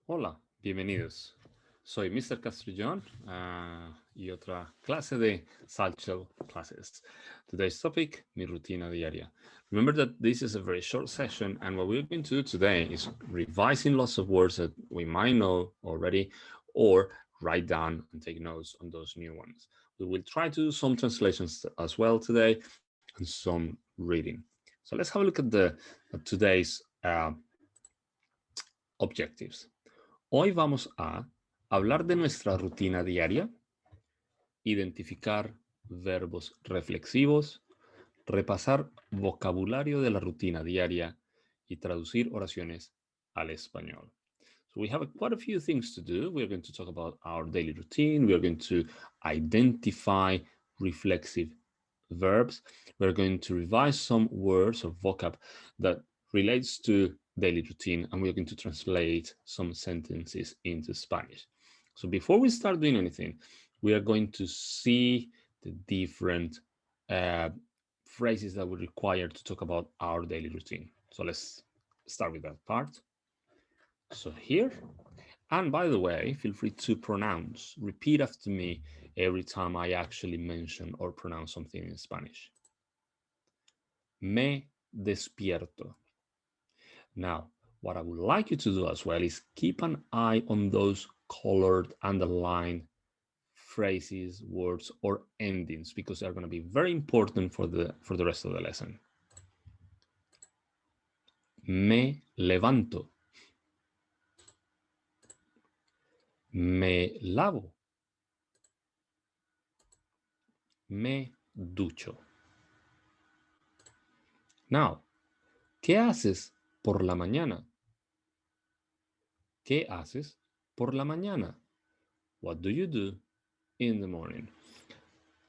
Hola, bienvenidos. Soy Mr. Castrillón y otra clase de Satchel Classes. Today's topic, mi rutina diaria. Remember that this is a very short session, and what we're going to do today is revising lots of words that we might know already or write down and take notes on those new ones. We will try to do some translations as well today and some reading. So let's have a look at today's objectives. Hoy vamos a hablar de nuestra rutina diaria, identificar verbos reflexivos, repasar vocabulario de la rutina diaria y traducir oraciones al español. So we have quite a few things to do. We're going to talk about our daily routine. We're going to identify reflexive verbs. We're going to revise some words or vocab that relates to daily routine, and we're going to translate some sentences into Spanish. So before we start doing anything, we are going to see the different phrases that we require to talk about our daily routine. So let's start with that part. So here, and by the way, feel free to pronounce, repeat after me every time I actually mention or pronounce something in Spanish. Me despierto. Now, what I would like you to do as well is keep an eye on those colored, underlined phrases, words, or endings, because they're going to be very important for the rest of the lesson. Me levanto. Me lavo. Me ducho. Now, ¿qué haces por la mañana? ¿Qué haces por la mañana? What do you do in the morning?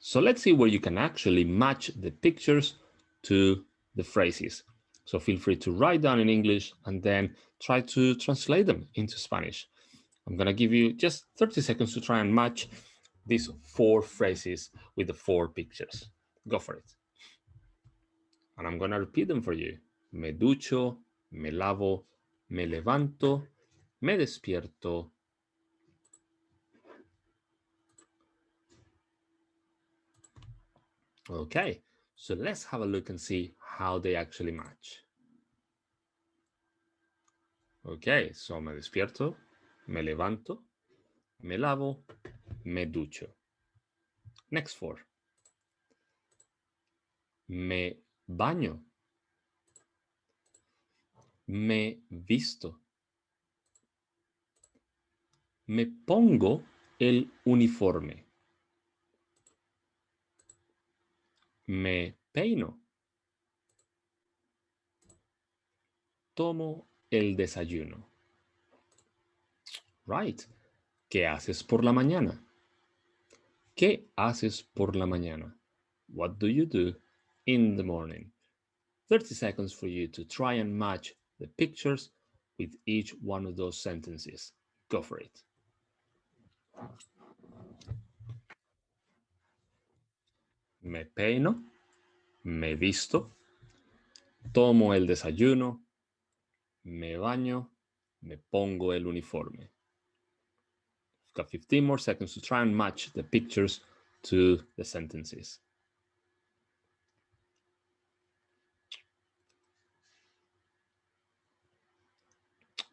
So let's see where you can actually match the pictures to the phrases. So feel free to write down in English and then try to translate them into Spanish. I'm going to give you just 30 seconds to try and match these 4 phrases with the 4 pictures. Go for it. And I'm going to repeat them for you. Me ducho, me lavo, me levanto, me despierto. Okay, so let's have a look and see how they actually match. Okay, so me despierto, me levanto, me lavo, me ducho. Next 4. Me baño, me visto, me pongo el uniforme, me peino, tomo el desayuno. Right. ¿Qué haces por la mañana? ¿Qué haces por la mañana? What do you do in the morning? 30 seconds for you to try and match the pictures with each one of those sentences. Go for it. Me peino, me visto, tomo el desayuno, me baño, me pongo el uniforme. You've got 15 more seconds to try and match the pictures to the sentences.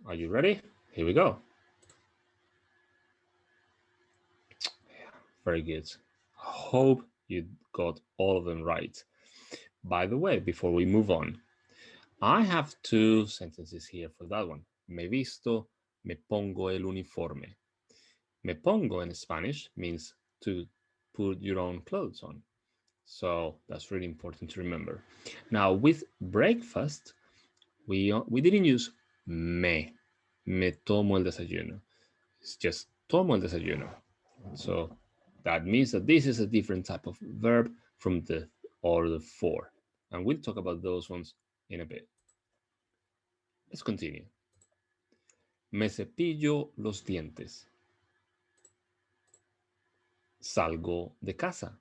Are you ready? Here we go. Very good. Hope you got all of them right. By the way, before we move on, I have 2 sentences here for that one. Me visto, me pongo el uniforme. Me pongo in Spanish means to put your own clothes on. So that's really important to remember. Now with breakfast, we didn't use me tomo el desayuno. It's just tomo el desayuno. So that means that this is a different type of verb from the other 4. And we'll talk about those ones in a bit. Let's continue. Me cepillo los dientes. Salgo de casa.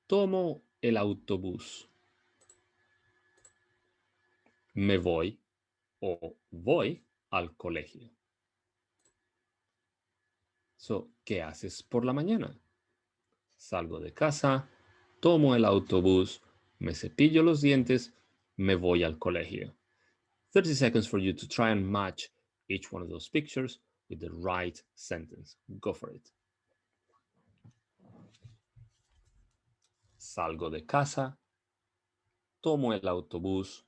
Tomo el autobús. Me voy o voy al colegio. So, ¿qué haces por la mañana? Salgo de casa, tomo el autobús, me cepillo los dientes, me voy al colegio. 30 seconds for you to try and match each one of those pictures with the right sentence. Go for it. Salgo de casa, tomo el autobús,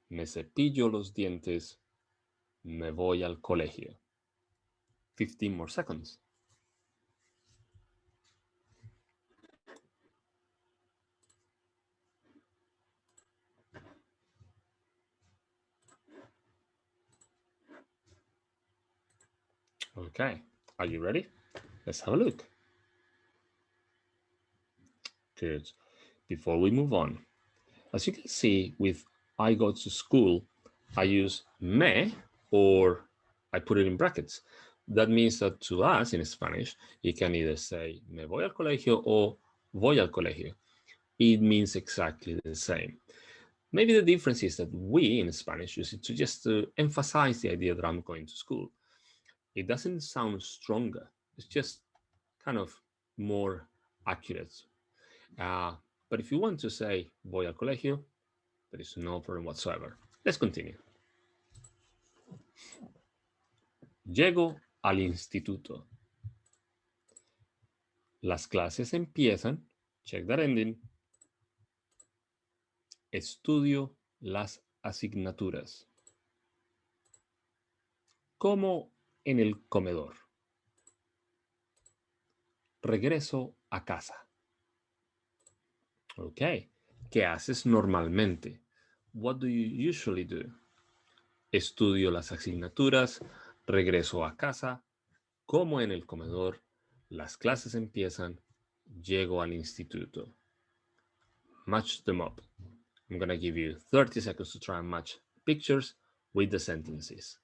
me cepillo los dientes, me voy al colegio. 15 more seconds. Okay, are you ready? Let's have a look. Good. Before we move on, as you can see with I go to school, I use me or I put it in brackets. That means that to us in Spanish, you can either say me voy al colegio or voy al colegio. It means exactly the same. Maybe the difference is that we in Spanish use it to just emphasize the idea that I'm going to school. It doesn't sound stronger. It's just kind of more accurate. But if you want to say voy al colegio, there is no problem whatsoever. Let's continue. Llego al instituto. Las clases empiezan. Check that ending. Estudio las asignaturas. Como en el comedor. Regreso a casa. Ok. ¿Qué haces normalmente? What do you usually do? Estudio las asignaturas, regreso a casa, como en el comedor, las clases empiezan, llego al instituto. Match them up. I'm going to give you 30 seconds to try and match pictures with the sentences.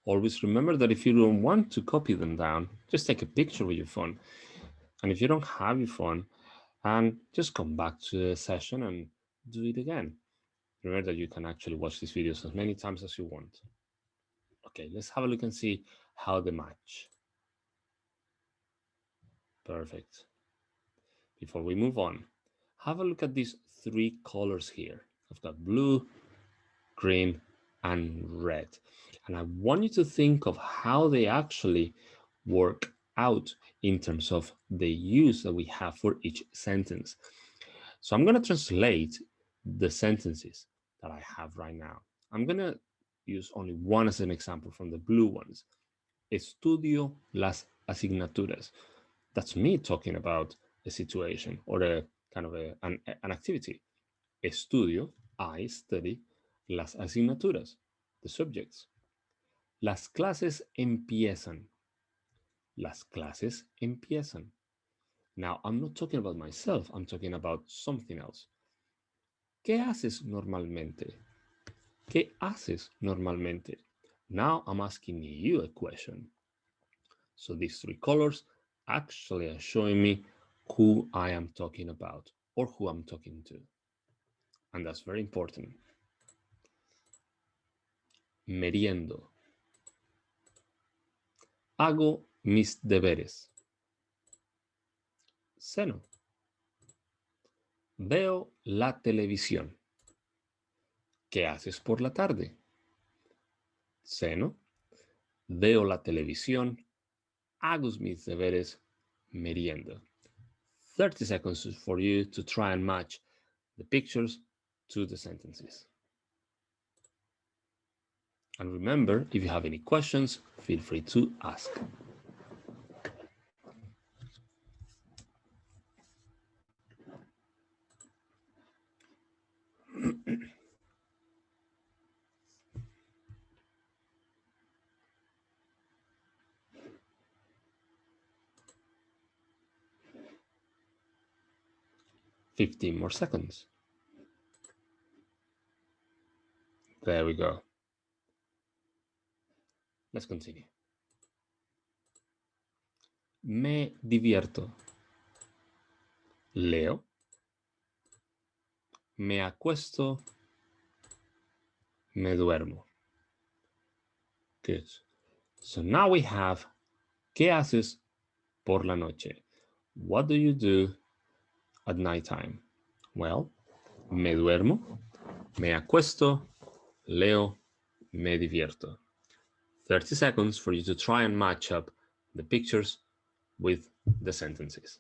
Always remember that if you don't want to copy them down, just take a picture with your phone. And if you don't have your phone, and just come back to the session and do it again. Remember that you can actually watch these videos as many times as you want. Okay, let's have a look and see how they match. Perfect. Before we move on, have a look at these three colors here. I've got blue, green, and red. And I want you to think of how they actually work out in terms of the use that we have for each sentence. So I'm going to translate the sentences that I have right now. I'm going to use only one as an example from the blue ones. Estudio las asignaturas. That's me talking about a situation or a kind of an activity. Estudio, I study, las asignaturas, the subjects. Las clases empiezan. Las clases empiezan. Now, I'm not talking about myself, I'm talking about something else. ¿Qué haces normalmente? ¿Qué haces normalmente? Now I'm asking you a question. So these three colors actually are showing me who I am talking about or who I'm talking to. And that's very important. Meriendo. Hago mis deberes. Ceno. Veo la televisión. ¿Qué haces por la tarde? Ceno. Veo la televisión. Hago mis deberes. Meriendo. 30 seconds for you to try and match the pictures to the sentences. And remember, if you have any questions, feel free to ask. 15 more seconds. There we go. Let's continue. Me divierto. Leo. Me acuesto. Me duermo. Good. So now we have ¿qué haces por la noche? What do you do at nighttime? Well, me duermo, me acuesto, leo, me divierto. 30 seconds for you to try and match up the pictures with the sentences.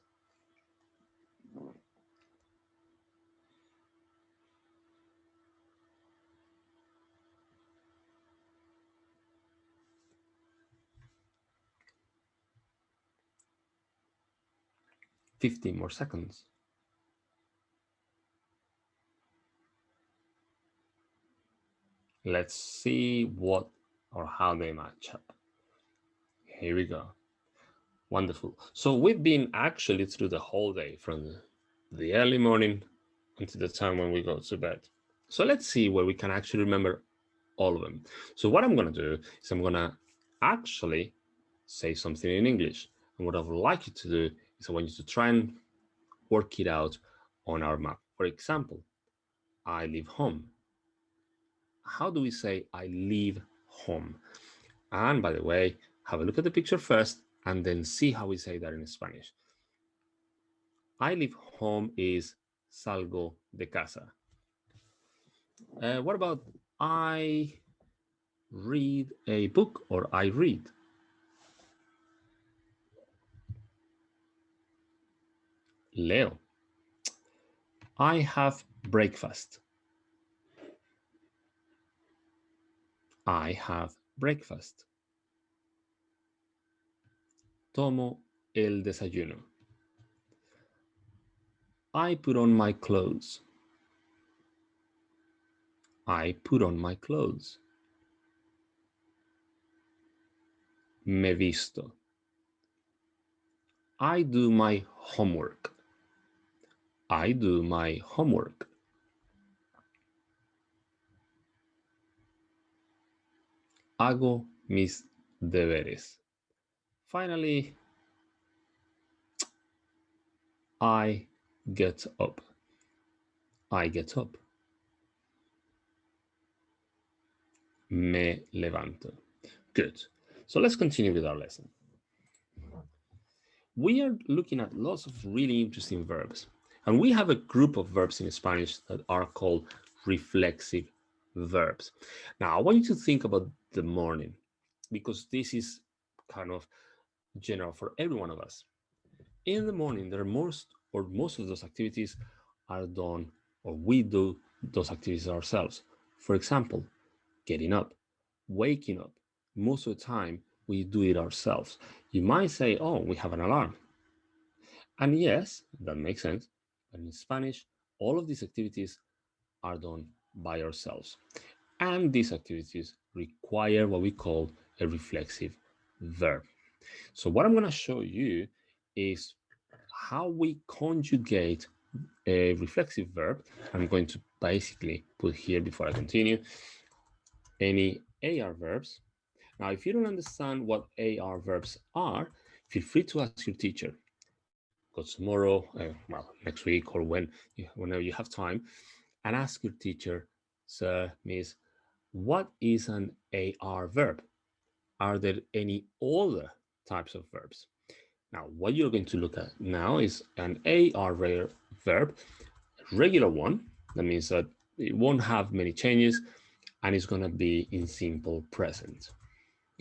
Fifteen more seconds. Let's see what or how they match up. Here we go. Wonderful. So we've been actually through the whole day from the early morning until the time when we go to bed. So let's see where we can actually remember all of them. So what I'm going to do is I'm going to actually say something in English. And what I would like you to do is I want you to try and work it out on our map. For example, I leave home. How do we say I leave home? And by the way, have a look at the picture first and then see how we say that in Spanish. I leave home is salgo de casa. What about I read a book or I read? Leo. I have breakfast. I have breakfast. Tomo el desayuno. I put on my clothes. I put on my clothes. Me visto. I do my homework. I do my homework. Hago mis deberes. Finally, I get up. I get up. Me levanto. Good. So let's continue with our lesson. We are looking at lots of really interesting verbs. And we have a group of verbs in Spanish that are called reflexive verbs. Now, I want you to think about the morning because this is kind of general for every one of us. In the morning, most of those activities are done, or we do those activities ourselves. For example, getting up, waking up. Most of the time, we do it ourselves. You might say, oh, we have an alarm. And yes, that makes sense. But in Spanish, all of these activities are done by ourselves. And these activities require what we call a reflexive verb. So what I'm going to show you is how we conjugate a reflexive verb. I'm going to basically put here, before I continue, any AR verbs. Now, if you don't understand what AR verbs are, feel free to ask your teacher. Go tomorrow, well, next week, or whenever you have time, and ask your teacher, Sir, Miss, what is an AR verb? Are there any other types of verbs? Now, what you're going to look at now is an AR verb, a regular one. That means that it won't have many changes and it's going to be in simple present.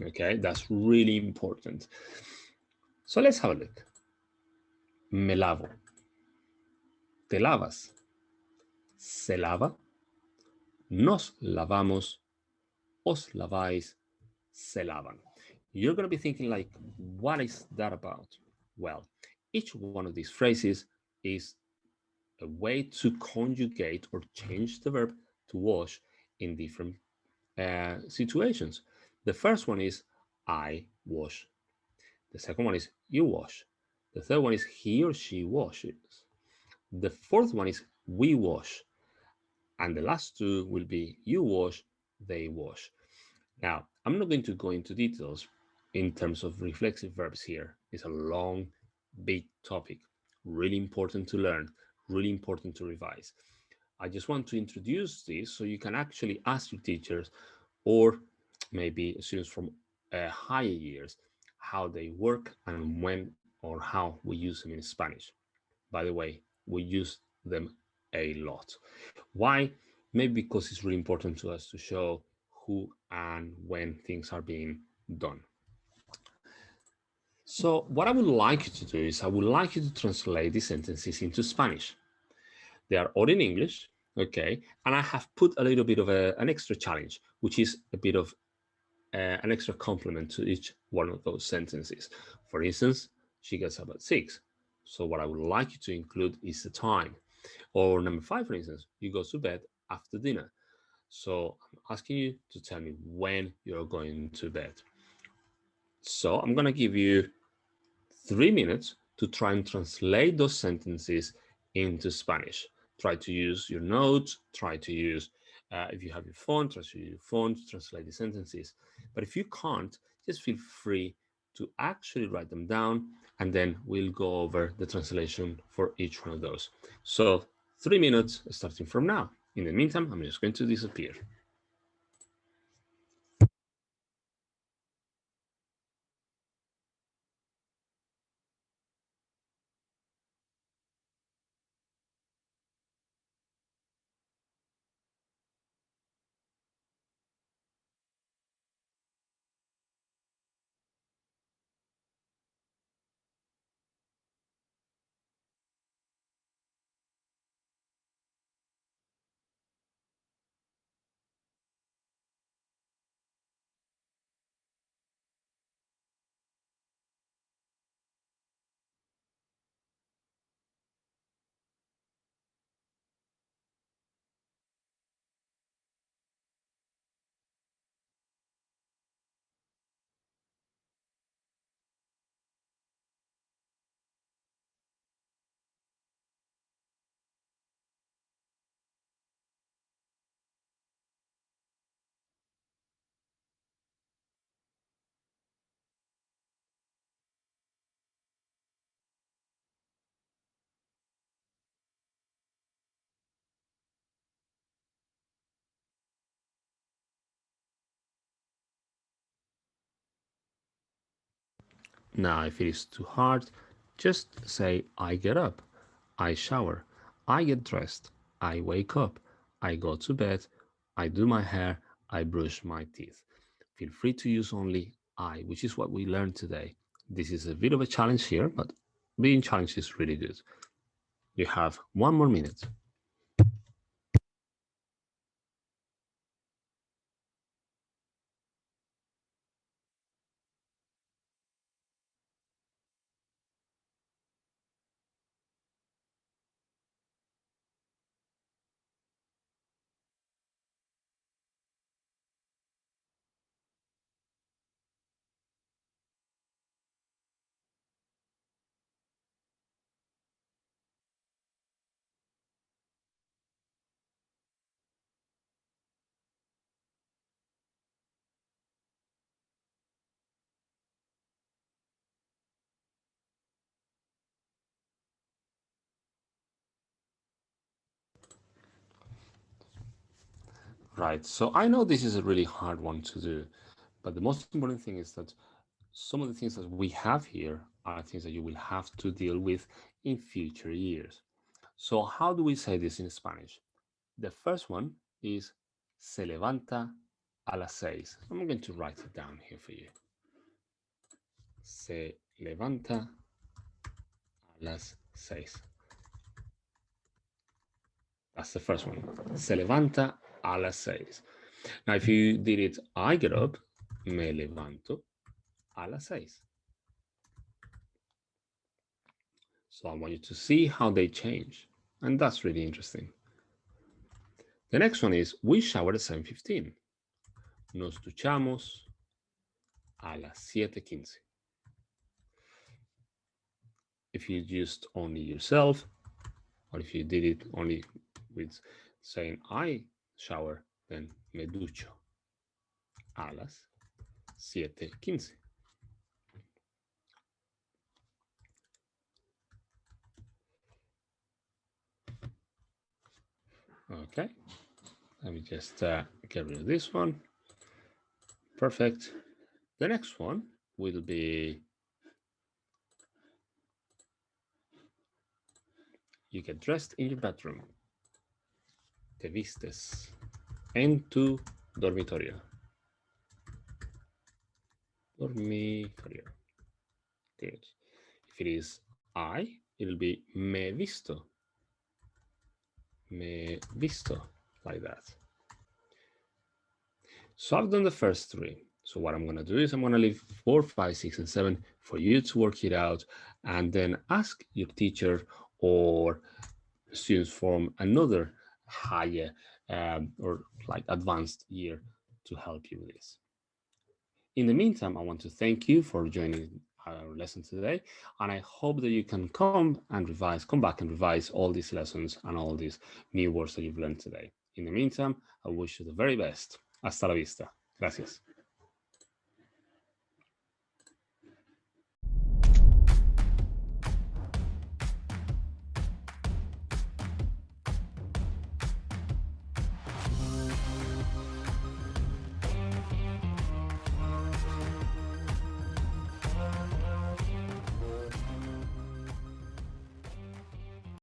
Okay, that's really important. So let's have a look. Me lavo. Te lavas. Se lava. Nos lavamos. Os laváis. Se lavan. You're going to be thinking like, what is that about? Well, each one of these phrases is a way to conjugate or change the verb to wash in different situations. The first one is I wash. The second one is you wash. The third one is he or she washes. The fourth one is we wash. And the last two will be you wash, they wash. Now, I'm not going to go into details in terms of reflexive verbs here. It's a long, big topic, really important to learn, really important to revise. I just want to introduce this so you can actually ask your teachers or maybe students from higher years how they work and when or how we use them in Spanish. By the way, we use them a lot. Why? Maybe because it's really important to us to show who and when things are being done. So, what I would like you to do is I would like you to translate these sentences into Spanish. They are all in English, okay? And I have put a little bit of an extra challenge, which is a bit of an extra complement to each one of those sentences. For instance, she gets up at 6. So, what I would like you to include is the time. Or number 5, for instance, you go to bed after dinner. So, I'm asking you to tell me when you're going to bed. So, I'm going to give you 3 minutes to try and translate those sentences into Spanish. Try to use your notes, try to use, if you have your phone, try to use your phone to translate the sentences. But if you can't, just feel free to actually write them down and then we'll go over the translation for each one of those. So 3 minutes starting from now. In the meantime, I'm just going to disappear. Now, if it is too hard, just say, I get up, I shower, I get dressed, I wake up, I go to bed, I do my hair, I brush my teeth. Feel free to use only I, which is what we learned today. This is a bit of a challenge here, but being challenged is really good. You have 1 more minute. Right, so I know this is a really hard one to do, but the most important thing is that some of the things that we have here are things that you will have to deal with in future years. So how do we say this in Spanish? The first one is se levanta a las 6. I'm going to write it down here for you. Se levanta a las 6. That's the first one. Se levanta a las 6. Now, if you did it, I get up, me levanto a las 6. So I want you to see how they change. And that's really interesting. The next one is we shower at 7:15. Nos duchamos a las 7:15. If you just only yourself, Or if you did it only with saying I shower, then me ducho a las 7:15. Okay, let me just get rid of this one. Perfect. The next one will be you get dressed in your bedroom. Te vistes en tu dormitorio. Dormitorio. Good. If it is I, it'll be me visto. Me visto, like that. So I've done the first three. So what I'm going to do is I'm going to leave 4, 5, 6, and 7 for you to work it out and then ask your teacher or students from another higher or like advanced year to help you with this. In the meantime, I want to thank you for joining our lesson today, and I hope that you can come back and revise all these lessons and all these new words that you've learned today. In the meantime, I wish you the very best. Hasta la vista. Gracias.